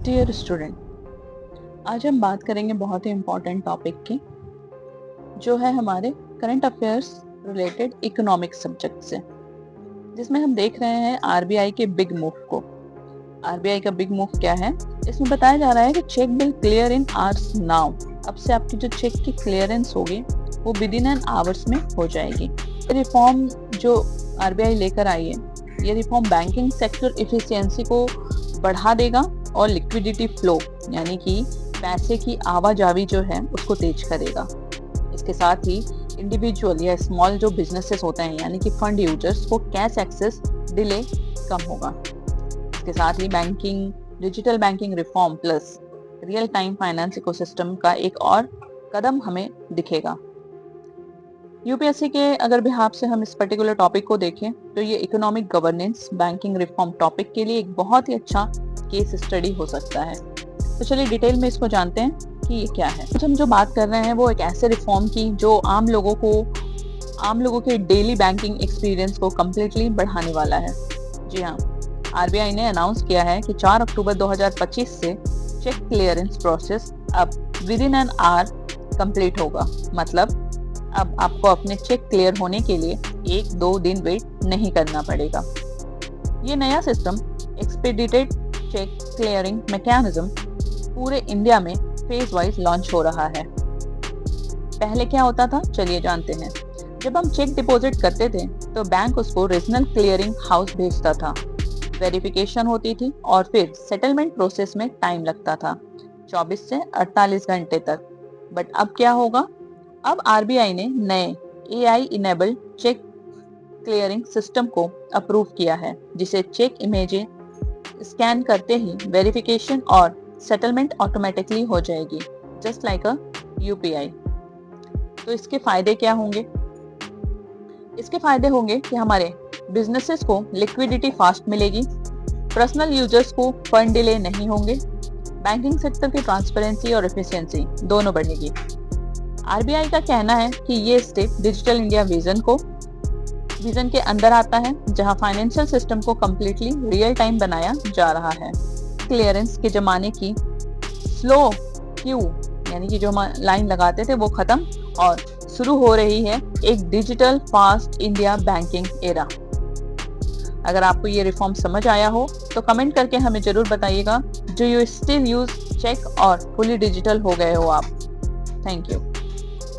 Dear student, आज हम बात करेंगे बहुत ही इम्पोर्टेंट टॉपिक की, जो है हमारे current affairs related economic subject से, जिसमें हम देख रहे हैं आरबीआई के बिग मूव को। आरबीआई का बिग मूव क्या है? इसमें बताया जा रहा है कि cheque will clear in hours now. अब से आपकी जो चेक की क्लियरेंस होगी वो विद इन एन आवर्स में हो जाएगी। रिफॉर्म जो आरबीआई लेकर आई है, ये रिफॉर्म बैंकिंग सेक्टर एफिशिएंसी को बढ़ा देगा और लिक्विडिटी फ्लो यानी कि पैसे की आवाजावी जो है उसको तेज करेगा। इसके साथ ही इंडिविजुअल या स्मॉल जो बिजनेसेस होते हैं यानी कि फंड यूजर्स को कैश एक्सेस डिले कम होगा। इसके साथ ही banking, digital banking reform plus real time finance ecosystem का एक और कदम हमें दिखेगा। यूपीएससी के अगर बिहाफ से हम इस पर्टिकुलर टॉपिक को देखें तो ये economic governance banking reform topic के लिए एक बहुत ही अच्छा केस स्टडी हो सकता है। तो चलिए डिटेल में इसको जानते हैं कि ये क्या है। हम जो बात कर रहे हैं वो एक ऐसे रिफॉर्म की जो आम लोगों के डेली बैंकिंग एक्सपीरियंस को कम्प्लीटली बढ़ाने वाला है। जी हाँ, आरबीआई ने अनाउंस किया है कि 4 अक्टूबर 2025 से चेक क्लियरेंस प्रोसेस अब with in an hour complete होगा। मतलब अब आपको अपने चेक क्लियर होने के लिए 1-2 दिन वेट नहीं करना पड़ेगा। ये नया सिस्टम एक्सपीडिटेड चेक क्लियरिंग मैकेनिज्म पूरे इंडिया में फेज वाइज लॉन्च हो रहा है। पहले क्या होता था, चलिए जानते हैं। जब हम चेक डिपॉजिट करते थे तो बैंक उसको रीजनल क्लियरिंग हाउस भेजता था, वेरिफिकेशन होती थी और फिर सेटलमेंट प्रोसेस में टाइम लगता था 24 से 48 घंटे तक। बट अब क्या होगा? अब आरबीआई ने नए AI enabled cheque clearing system को अप्रूव किया है, जिसे चेक इमेजें स्कैन करते ही वेरिफिकेशन और सेटलमेंट ऑटोमेटिकली हो जाएगी, जस्ट लाइक अ यूपीआई। तो इसके फायदे क्या होंगे? इसके फायदे होंगे कि हमारे बिजनेसेस को लिक्विडिटी फास्ट मिलेगी, पर्सनल यूजर्स को फंड डिले नहीं होंगे, बैंकिंग सेक्टर की ट्रांसपेरेंसी और एफिशिएंसी दोनों बढ़ेगी। आरबीआई का कहना है कि ये स्टेप डिजिटल इंडिया विजन के अंदर आता है, जहां फाइनेंशियल सिस्टम को कम्प्लीटली रियल टाइम बनाया जा रहा है। क्लियरेंस के जमाने की स्लो क्यू यानी कि जो हम लाइन लगाते थे वो खत्म और शुरू हो रही है एक digital fast India banking era. अगर आपको ये रिफॉर्म समझ आया हो तो कमेंट करके हमें जरूर बताइएगा। Do you still use cheque और फुली डिजिटल हो गए हो आप? Thank you.